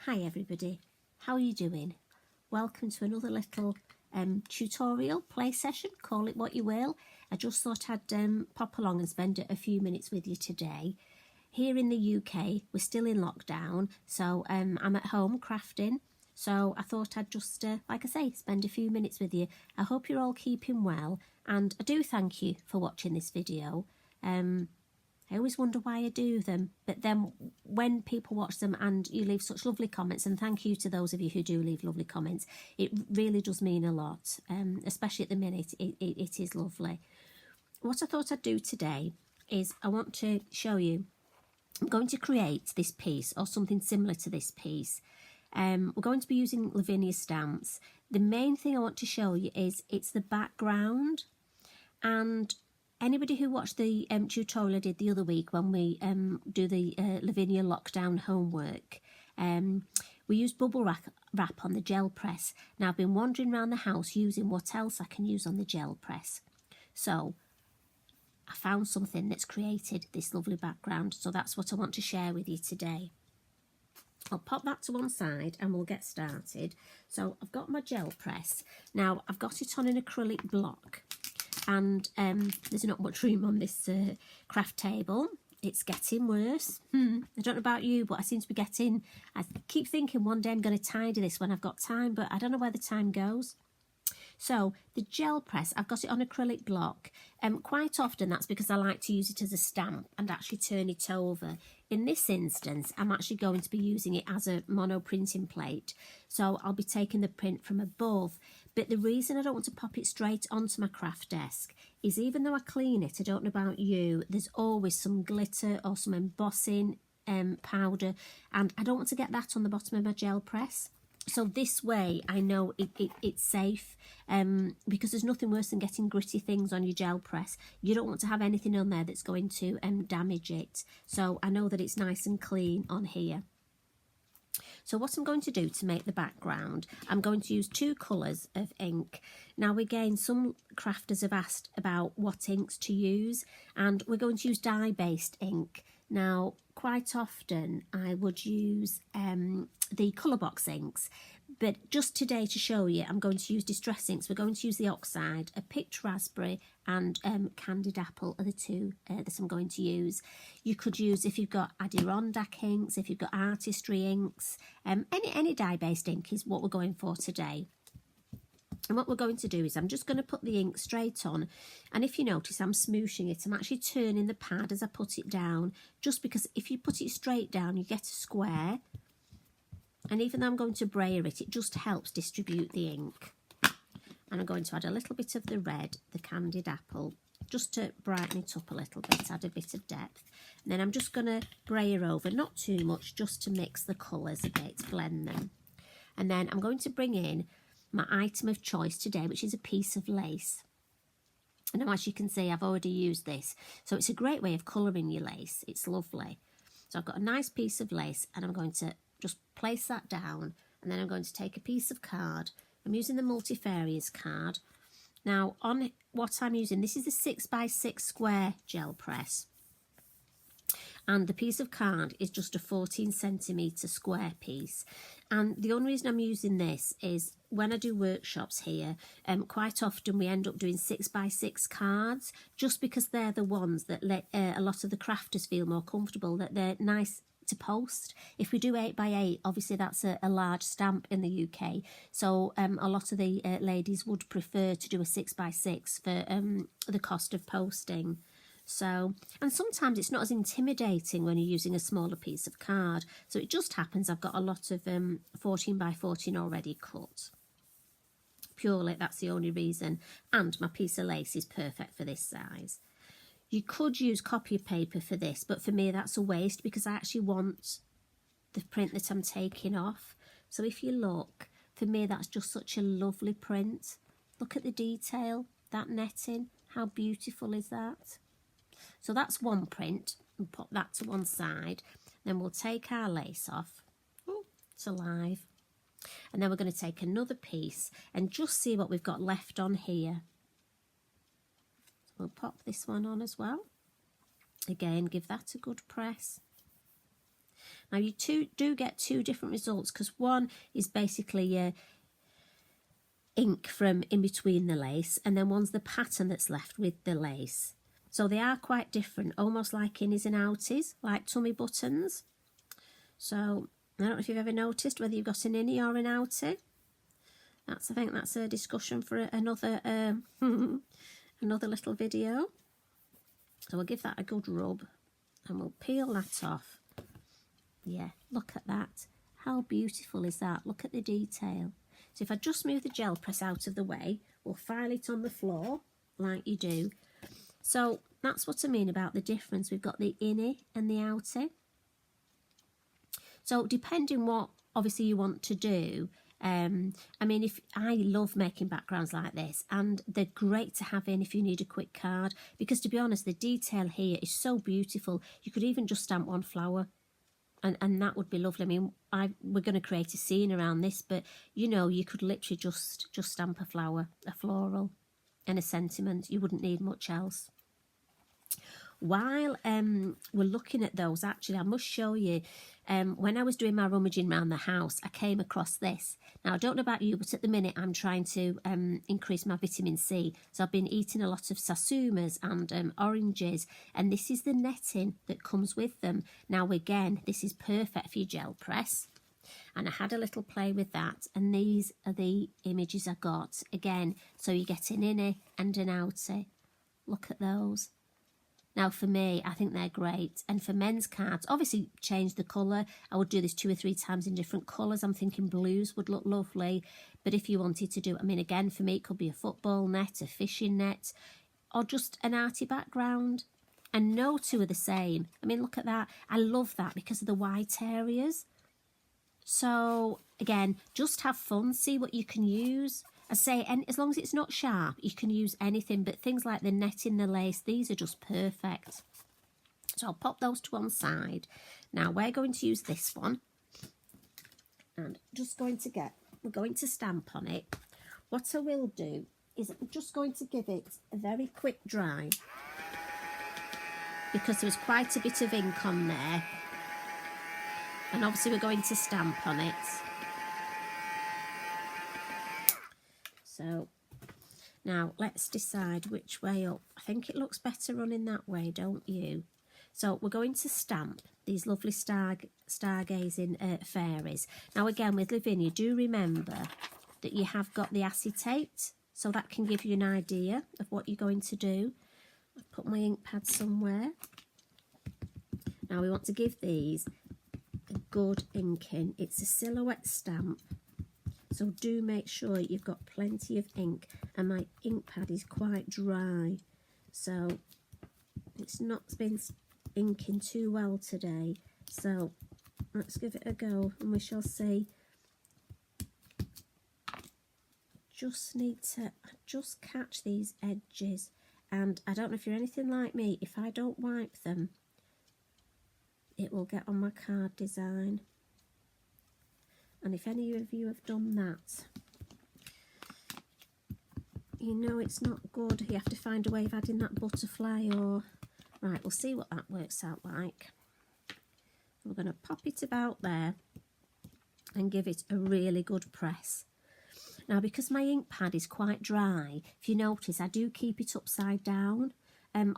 Hi everybody, how are you doing? Welcome to another little tutorial play session, call it what you will. I just thought I'd pop along and spend a few minutes with you today. Here in the UK, we're still in lockdown, so I'm at home crafting. So I thought I'd just, like I say, spend a few minutes with you. I hope you're all keeping well, and I do thank you for watching this video. I always wonder why I do them, but then when people watch them and you leave such lovely comments, and thank you to those of you who do leave lovely comments, it really does mean a lot, especially at the minute. It is lovely. What I thought I'd do today is I want to show you, I'm going to create this piece or something similar to this piece. We're going to be using Lavinia stamps. The main thing I want to show you is it's the background, and anybody who watched the tutorial I did the other week when we do the Lavinia lockdown homework, we used bubble wrap on the gel press. Now I've been wandering around the house using what else I can use on the gel press. So I found something that's created this lovely background, so that's what I want to share with you today. I'll pop that to one side and we'll get started. So I've got my gel press. Now I've got it on an acrylic block, and there's not much room on this craft table. It's getting worse. I don't know about you, but I seem to be getting, I keep thinking one day I'm going to tidy this when I've got time, but I don't know where the time goes. So the gel press, I've got it on acrylic block. Quite often that's because I like to use it as a stamp and actually turn it over. In this instance, I'm actually going to be using it as a mono printing plate. So I'll be taking the print from above. But the reason I don't want to pop it straight onto my craft desk is, even though I clean it, I don't know about you, there's always some glitter or some embossing powder, and I don't want to get that on the bottom of my gel press. So this way I know it's safe, because there's nothing worse than getting gritty things on your gel press. You don't want to have anything on there that's going to damage it. So I know that it's nice and clean on here. So what I'm going to do to make the background, I'm going to use two colours of ink. Now again, some crafters have asked about what inks to use, and we're going to use dye-based ink. Now quite often I would use the colour box inks, but just today to show you I'm going to use distress inks. We're going to use the oxide, a picked raspberry and candied apple are the two that I'm going to use. You could use, if you've got Adirondack inks, if you've got artistry inks, any dye-based ink is what we're going for today. And what we're going to do is I'm just going to put the ink straight on, and if you notice I'm smooshing it. I'm actually turning the pad as I put it down, just because if you put it straight down you get a square, and even though I'm going to brayer it, it just helps distribute the ink. And I'm going to add a little bit of the red, the candied apple, just to brighten it up a little bit, add a bit of depth. And then I'm just going to brayer over, not too much, just to mix the colours a bit, blend them. And then I'm going to bring in my item of choice today, which is a piece of lace. And now, as you can see, I've already used this, so it's a great way of colouring your lace. It's lovely. So I've got a nice piece of lace, and I'm going to just place that down, and then I'm going to take a piece of card. I'm using the multifarious card. Now on what I'm using, this is a 6x6 square gel press, and the piece of card is just a 14cm square piece. And the only reason I'm using this is when I do workshops here, quite often we end up doing 6x6 cards, just because they're the ones that let a lot of the crafters feel more comfortable, that they're nice to post. If we do 8x8, obviously that's a large stamp in the UK, so a lot of the ladies would prefer to do a 6x6 for the cost of posting. So, and sometimes it's not as intimidating when you're using a smaller piece of card. So it just happens I've got a lot of 14x14 already cut. Purely, that's the only reason. And my piece of lace is perfect for this size. You could use copy paper for this, but for me that's a waste, because I actually want the print that I'm taking off. So if you look, for me that's just such a lovely print. Look at the detail, that netting, how beautiful is that? So that's one print, and put that to one side. Then we'll take our lace off. Oh, it's alive. And then we're going to take another piece and just see what we've got left on here. So we'll pop this one on as well. Again, give that a good press. Now you do get two different results, because one is basically ink from in between the lace, and then one's the pattern that's left with the lace. So they are quite different, almost like innies and outies, like tummy buttons. So I don't know if you've ever noticed whether you've got an innie or an outie. I think that's a discussion for another another little video. So we'll give that a good rub and we'll peel that off. Yeah, look at that. How beautiful is that? Look at the detail. So if I just move the gel press out of the way, we'll file it on the floor like you do. So that's what I mean about the difference. We've got the innie and the outie. So depending what obviously you want to do, I mean, if I love making backgrounds like this, and they're great to have in if you need a quick card, because to be honest, the detail here is so beautiful. You could even just stamp one flower, and that would be lovely. I mean, we're going to create a scene around this, but you know, you could literally just stamp a flower, a floral, and a sentiment. You wouldn't need much else. While we're looking at those, actually, I must show you, when I was doing my rummaging around the house, I came across this. Now, I don't know about you, but at the minute I'm trying to increase my vitamin C. So I've been eating a lot of sasumas and oranges, and this is the netting that comes with them. Now, again, this is perfect for your gel press. And I had a little play with that, and these are the images I got. Again, so you get an innie and an outie. Look at those. Now, for me, I think they're great. And for men's cards, obviously change the colour. I would do this 2 or 3 times in different colours. I'm thinking blues would look lovely. But if you wanted to do, I mean, again, for me, it could be a football net, a fishing net, or just an arty background. And no two are the same. I mean, look at that. I love that because of the white areas. So, again, just have fun. See what you can use. I say, and as long as it's not sharp, you can use anything, but things like the netting, the lace, these are just perfect. So I'll pop those to one side. Now we're going to use this one, and we're going to stamp on it. What I will do is I'm just going to give it a very quick dry, because there was quite a bit of ink on there, and obviously we're going to stamp on it. So now let's decide which way up. I think it looks better running that way, don't you? So we're going to stamp these lovely stargazing fairies. Now again, with Lavinia, do remember that you have got the acetate, so that can give you an idea of what you're going to do. I'll put my ink pad somewhere. Now we want to give these a good inking. It's a silhouette stamp. So do make sure you've got plenty of ink, and my ink pad is quite dry, so it's not been inking too well today. So let's give it a go and we shall see. Just need to just catch these edges, and I don't know if you're anything like me, if I don't wipe them, it will get on my card design. And if any of you have done that, you know it's not good. You have to find a way of adding that butterfly or... Right, we'll see what that works out like. We're going to pop it about there and give it a really good press. Now, because my ink pad is quite dry, if you notice, I do keep it upside down.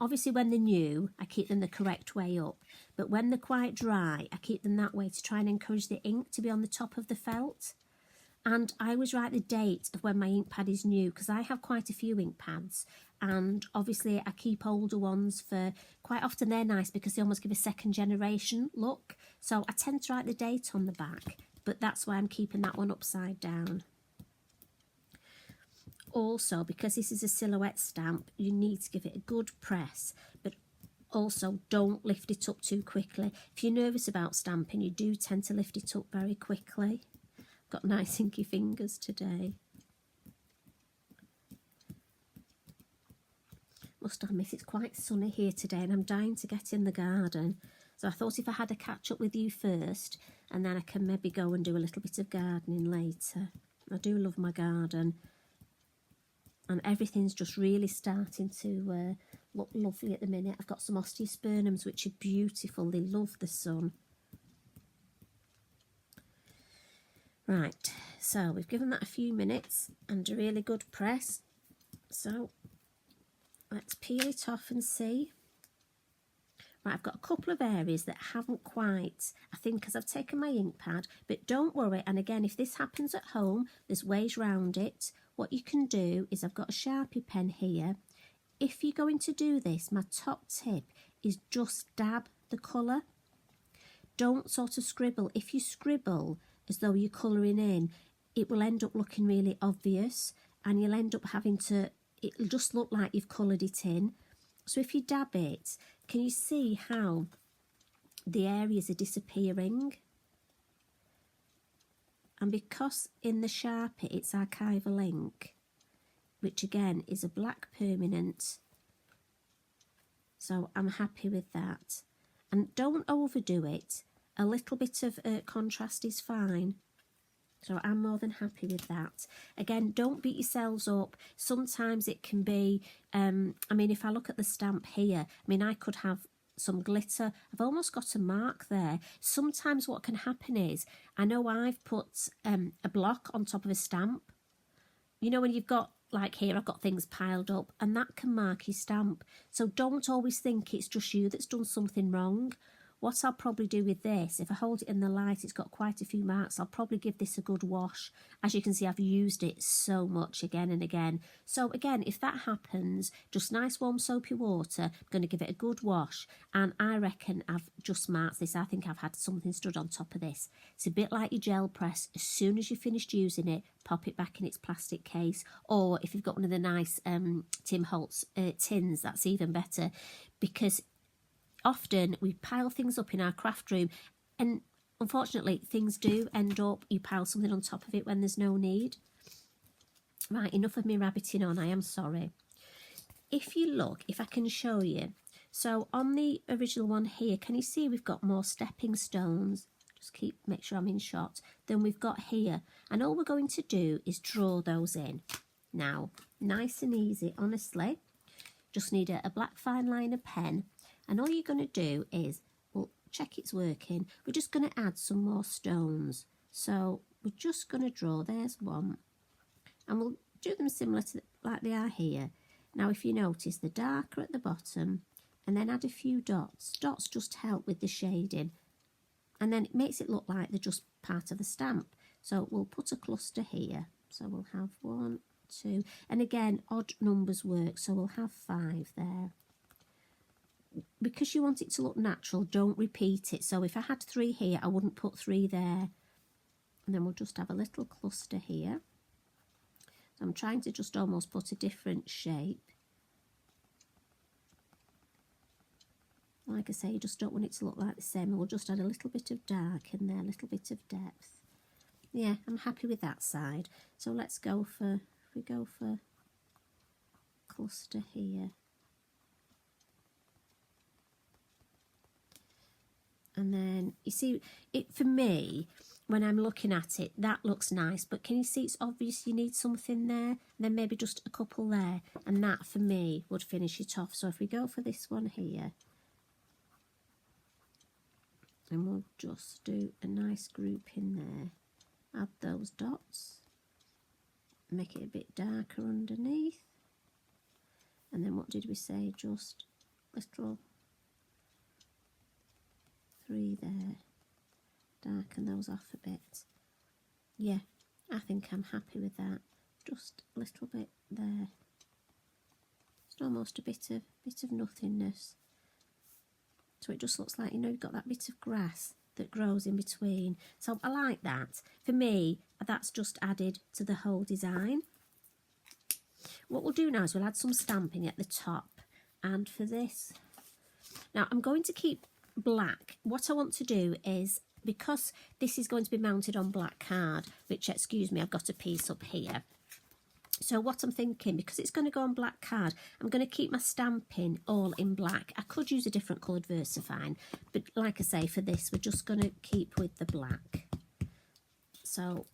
Obviously, when they're new, I keep them the correct way up. But when they're quite dry, I keep them that way to try and encourage the ink to be on the top of the felt. And I always write the date of when my ink pad is new, because I have quite a few ink pads. And obviously, I keep older ones for... Quite often, they're nice because they almost give a second generation look. So I tend to write the date on the back. But that's why I'm keeping that one upside down. Also, because this is a silhouette stamp, you need to give it a good press, but also don't lift it up too quickly. If you're nervous about stamping, you do tend to lift it up very quickly. Got nice inky fingers today. Must admit, it's quite sunny here today and I'm dying to get in the garden. So I thought if I had a catch up with you first, and then I can maybe go and do a little bit of gardening later. I do love my garden. And everything's just really starting to look lovely at the minute. I've got some osteospermums, which are beautiful. They love the sun. Right, so we've given that a few minutes and a really good press. So let's peel it off and see. Right, I've got a couple of areas that haven't quite, I think, because I've taken my ink pad, but don't worry. And again, if this happens at home, there's ways round it. What you can do is I've got a Sharpie pen here. If you're going to do this, my top tip is just dab the colour. Don't sort of scribble. If you scribble as though you're colouring in, it will end up looking really obvious and you'll end up having to, it'll just look like you've coloured it in. So if you dab it, can you see how the areas are disappearing? And because in the Sharpie it's archival ink, which again is a black permanent, so I'm happy with that. And don't overdo it. A little bit of contrast is fine. So I'm more than happy with that. Again, don't beat yourselves up. Sometimes it can be, I mean, if I look at the stamp here, I mean, I could have some glitter. I've almost got a mark there. Sometimes what can happen is, I know I've put a block on top of a stamp. You know, when you've got, like here, I've got things piled up and that can mark your stamp. So don't always think it's just you that's done something wrong. What I'll probably do with this, if I hold it in the light, it's got quite a few marks. I'll probably give this a good wash. As you can see, I've used it so much again and again. So again, if that happens, just nice warm soapy water, I'm going to give it a good wash. And I reckon I've just marked this. I think I've had something stood on top of this. It's a bit like your gel press. As soon as you've finished using it, pop it back in its plastic case. Or if you've got one of the nice Tim Holtz tins, that's even better. Because often we pile things up in our craft room and unfortunately things do end up, you pile something on top of it when there's no need. Right, enough of me rabbiting on, I am sorry. If you look, if I can show you, so on the original one here, can you see we've got more stepping stones, just make sure I'm in shot, than we've got here. And all we're going to do is draw those in. Now, nice and easy, honestly. Just need a black fine liner pen. And all you're going to do is, well, check it's working. We're just going to add some more stones. So we're just going to draw, there's one. And we'll do them similar to like they are here. Now, if you notice, they're darker at the bottom. And then add a few dots. Dots just help with the shading. And then it makes it look like they're just part of the stamp. So we'll put a cluster here. So we'll have 1, 2. And again, odd numbers work. So we'll have 5 there. Because you want it to look natural, don't repeat it. So if I had 3 here, I wouldn't put 3 there. And then we'll just have a little cluster here. So I'm trying to just almost put a different shape. Like I say, you just don't want it to look like the same. We'll just add a little bit of dark in there, a little bit of depth. Yeah, I'm happy with that side. So let's go for, if we go for cluster here. And then, you see, it for me, when I'm looking at it, that looks nice. But can you see it's obvious you need something there? And then maybe just a couple there. And that, for me, would finish it off. So if we go for this one here, and we'll just do a nice group in there. Add those dots. Make it a bit darker underneath. And then what did we say? Just little 3 there, darken those off a bit. Yeah, I think I'm happy with that. Just a little bit there. It's almost a bit of nothingness. So it just looks like, you know, you've got that bit of grass that grows in between. So I like that. For me, that's just added to the whole design. What we'll do now is we'll add some stamping at the top. And for this, now I'm going to keep black. What I want to do is, because this is going to be mounted on black card, which, excuse me, I've got a piece up here. So what I'm thinking, because it's going to go on black card, I'm going to keep my stamping all in black. I could use a different coloured VersaFine, but like I say, for this, we're just going to keep with the black. So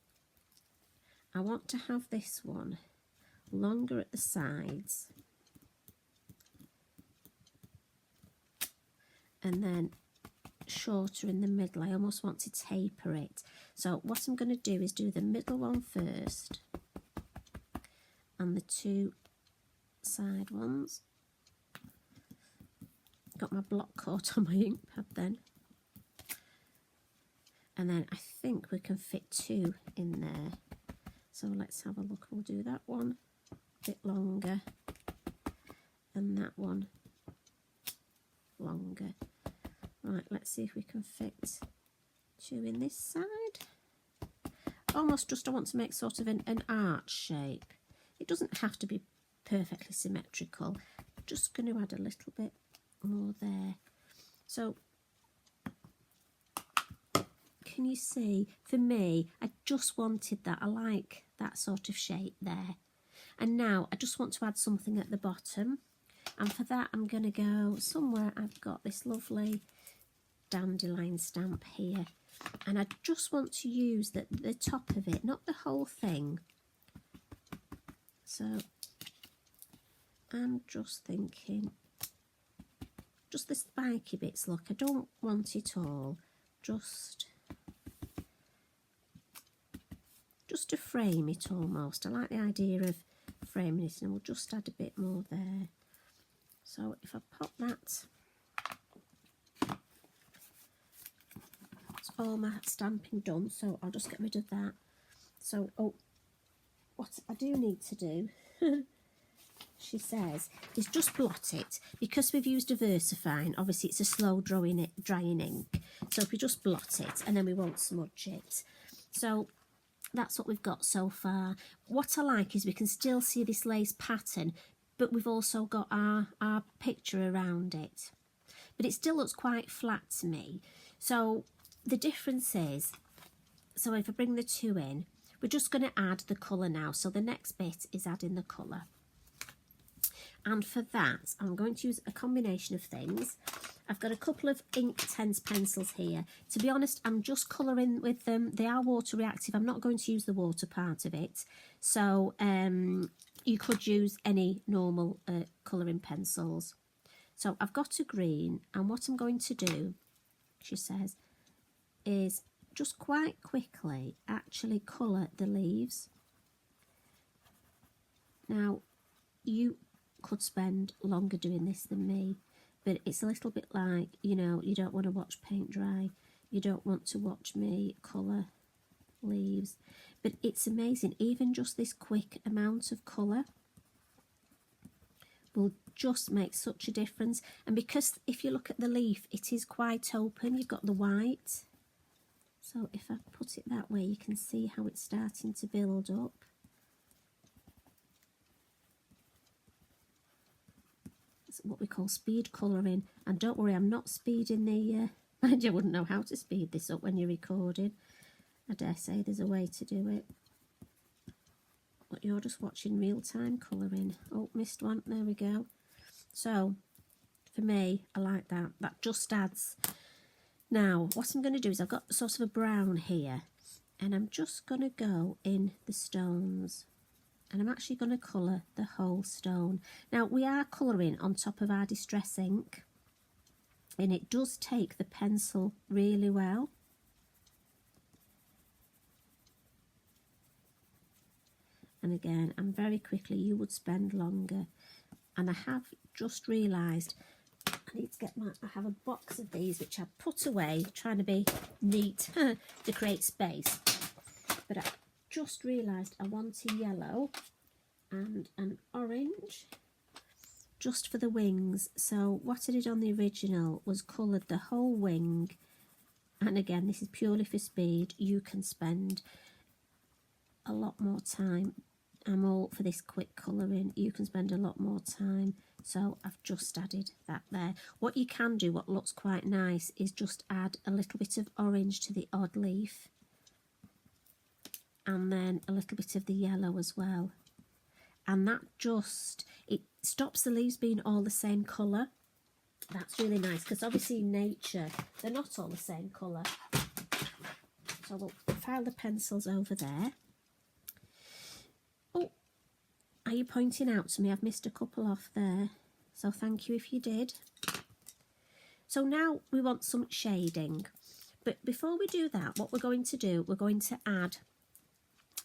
I want to have this one longer at the sides. And then shorter in the middle. I almost want to taper it. So what I'm going to do is do the middle one first and the two side ones. Got my block caught on my ink pad then. And then I think we can fit two in there. So let's have a look. We'll do that one a bit longer and that one longer. Right, let's see if we can fit two in this side. Almost just I want to make sort of an arch shape. It doesn't have to be perfectly symmetrical. Just going to add a little bit more there. So can you see, for me, I just wanted that. I like that sort of shape there. And now I just want to add something at the bottom. And for that, I'm going to go somewhere. I've got this lovely dandelion stamp here. And I just want to use the top of it, not the whole thing. So I'm just thinking, just the spiky bits, look, I don't want it all. Just to frame it almost. I like the idea of framing it, and we'll just add a bit more there. So if I pop that, that's all my stamping done, so I'll just get rid of that. So, oh, what I do need to do, she says, is just blot it. Because we've used a VersaFine, obviously it's a slow drying ink. So if we just blot it, and then we won't smudge it. So that's what we've got so far. What I like is we can still see this lace pattern, but we've also got our picture around it. But it still looks quite flat to me. So the difference is, so if I bring the two in, we're just going to add the colour now. So the next bit is adding the colour. And for that, I'm going to use a combination of things. I've got a couple of Inktense pencils here. To be honest, I'm just colouring with them. They are water reactive. I'm not going to use the water part of it. So you could use any normal colouring pencils. So I've got a green, and what I'm going to do, she says, is just quite quickly actually colour the leaves. Now, you could spend longer doing this than me, but it's a little bit like, you know, you don't want to watch paint dry, you don't want to watch me colour leaves, but it's amazing. Even just this quick amount of colour will just make such a difference. And because if you look at the leaf, it is quite open, you've got the white, so if I put it that way, you can see how it's starting to build up. What we call speed colouring, and don't worry, I'm not speeding the mind you, wouldn't know how to speed this up when you're recording. I dare say there's a way to do it, but you're just watching real-time colouring. Oh, missed one, there we go. So for me, I like that just adds. Now what I'm going to do is I've got sort of a brown here, and I'm just going to go in the stones. And I'm actually going to colour the whole stone. Now, we are colouring on top of our distress ink, and it does take the pencil really well. And again, I'm very quickly, you would spend longer. And I have just realised I need to get I have a box of these which I put away, trying to be neat to create space. But I just realised I wanted yellow and an orange just for the wings. So what I did on the original was coloured the whole wing, and again, this is purely for speed. You can spend a lot more time. I'm all for this quick colouring. You can spend a lot more time, so I've just added that there. What you can do, what looks quite nice, is just add a little bit of orange to the odd leaf, and then a little bit of the yellow as well. And that just, it stops the leaves being all the same colour. That's really nice, because obviously in nature, they're not all the same colour. So we'll file the pencils over there. Oh, are you pointing out to me? I've missed a couple off there. So thank you if you did. So now we want some shading. But before we do that, what we're going to do, we're going to add,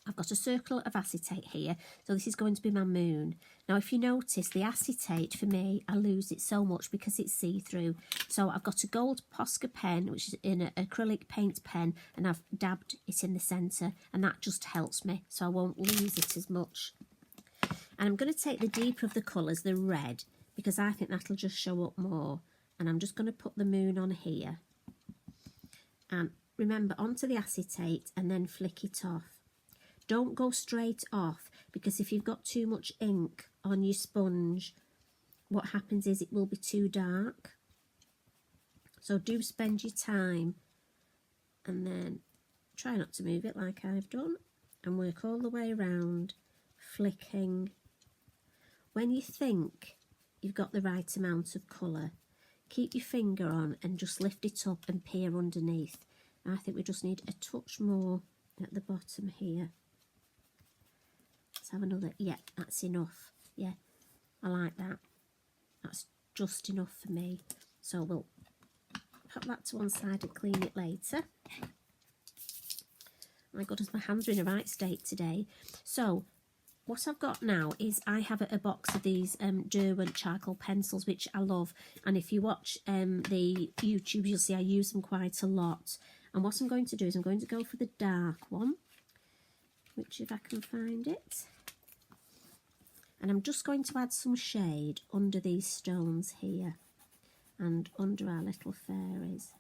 I've got a circle of acetate here, so this is going to be my moon. Now if you notice, the acetate for me, I lose it so much because it's see-through. So I've got a gold Posca pen, which is in an acrylic paint pen, and I've dabbed it in the centre, and that just helps me, so I won't lose it as much. And I'm going to take the deeper of the colours, the red, because I think that'll just show up more. And I'm just going to put the moon on here. And remember, onto the acetate and then flick it off. Don't go straight off, because if you've got too much ink on your sponge, what happens is it will be too dark. So do spend your time, and then try not to move it like I've done, and work all the way around, flicking. When you think you've got the right amount of colour, keep your finger on and just lift it up and peer underneath. I think we just need a touch more at the bottom here. Let's have another. Yeah, that's enough. Yeah, I like that. That's just enough for me. So we'll put that to one side and clean it later. My goodness, my hands are in a right state today. So what I've got now is I have a box of these Derwent charcoal pencils, which I love. And if you watch the YouTube, you'll see I use them quite a lot. And what I'm going to do is I'm going to go for the dark one, which if I can find it. And I'm just going to add some shade under these stones here and under our little fairies.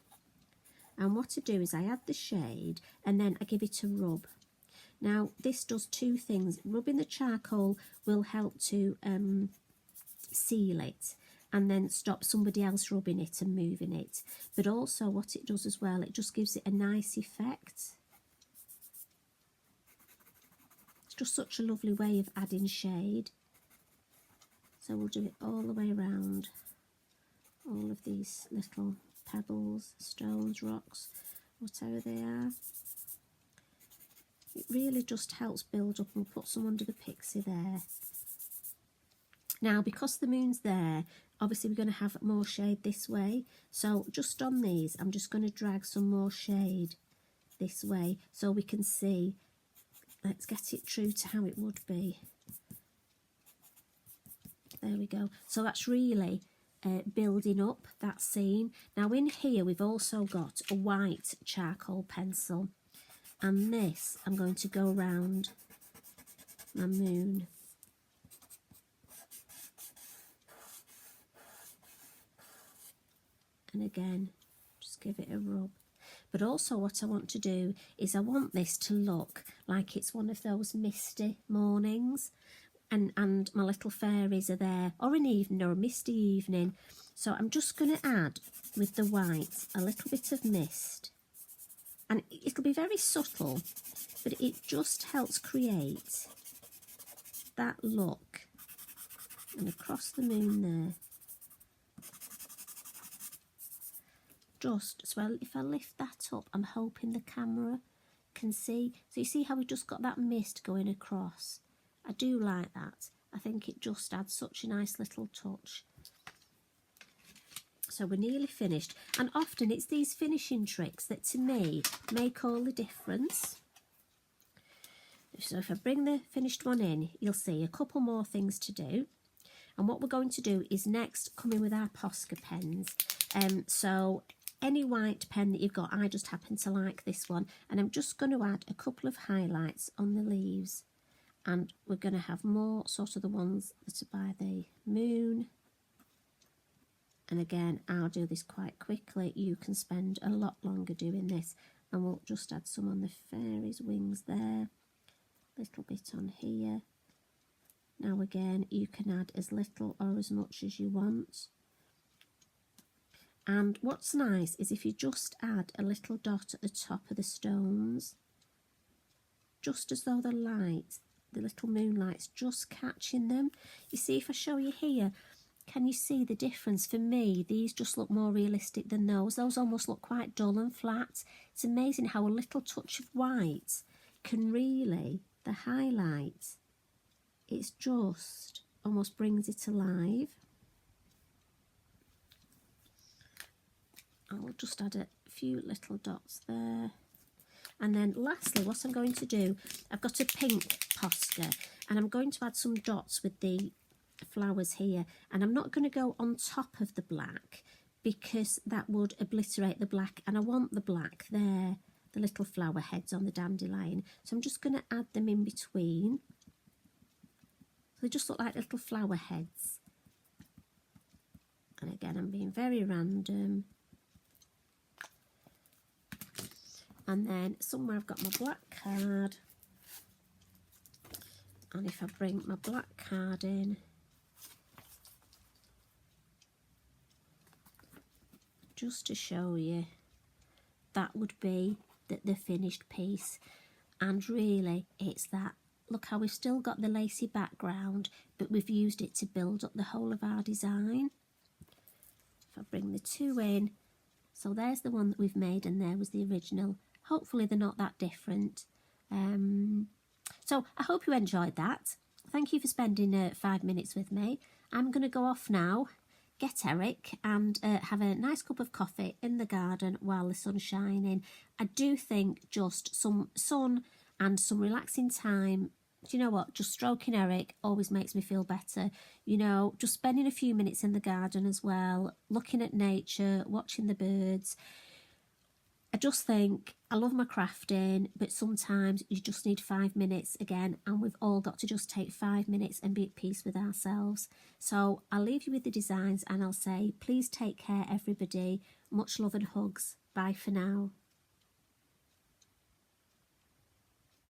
And what I do is I add the shade and then I give it a rub. Now, this does two things. Rubbing the charcoal will help to seal it and then stop somebody else rubbing it and moving it. But also what it does as well, it just gives it a nice effect. It's just such a lovely way of adding shade. So we'll do it all the way around. All of these little pebbles, stones, rocks, whatever they are. It really just helps build up, and we'll put some under the pixie there. Now, because the moon's there, obviously we're going to have more shade this way. So just on these, I'm just going to drag some more shade this way so we can see. Let's get it true to how it would be. There we go. So that's really building up that scene. Now in here, we've also got a white charcoal pencil. And this, I'm going to go around my moon. And again, just give it a rub. But also what I want to do is I want this to look like it's one of those misty mornings. And my little fairies are there, or an evening, or a misty evening. So I'm just going to add, with the white, a little bit of mist. And it'll be very subtle, but it just helps create that look. And across the moon there. Just, so if I lift that up, I'm hoping the camera can see. So you see how we just got that mist going across? I do like that. I think it just adds such a nice little touch. So we're nearly finished, and often it's these finishing tricks that to me make all the difference. So if I bring the finished one in, you'll see a couple more things to do. And what we're going to do is next come in with our Posca pens. So any white pen that you've got, I just happen to like this one, and I'm just going to add a couple of highlights on the leaves. And we're going to have more sort of the ones that are by the moon. And again, I'll do this quite quickly. You can spend a lot longer doing this. And we'll just add some on the fairies' wings there. A little bit on here. Now again, you can add as little or as much as you want. And what's nice is if you just add a little dot at the top of the stones, just as though the light, the little moonlight's just catching them. You see, if I show you here, can you see the difference? For me, these just look more realistic than those. Those almost look quite dull and flat. It's amazing how a little touch of white can really, the highlight, it's just almost brings it alive. I'll just add a few little dots there. And then lastly, what I'm going to do, I've got a pink posca, and I'm going to add some dots with the flowers here. And I'm not going to go on top of the black because that would obliterate the black, and I want the black there, the little flower heads on the dandelion. So I'm just going to add them in between. So they just look like little flower heads. And again, I'm being very random. And then somewhere I've got my black card. And if I bring my black card in, just to show you, that would be the finished piece. And really, it's that. Look how we've still got the lacy background, but we've used it to build up the whole of our design. If I bring the two in, so there's the one that we've made, and there was the original. Hopefully they're not that different. So I hope you enjoyed that. Thank you for spending 5 minutes with me. I'm going to go off now, get Eric, and have a nice cup of coffee in the garden while the sun's shining. I do think just some sun and some relaxing time, do you know what, just stroking Eric always makes me feel better. You know, just spending a few minutes in the garden as well, looking at nature, watching the birds. I just think I love my crafting, but sometimes you just need 5 minutes again, and we've all got to just take 5 minutes and be at peace with ourselves. So I'll leave you with the designs, and I'll say, please take care, everybody. Much love and hugs. Bye for now.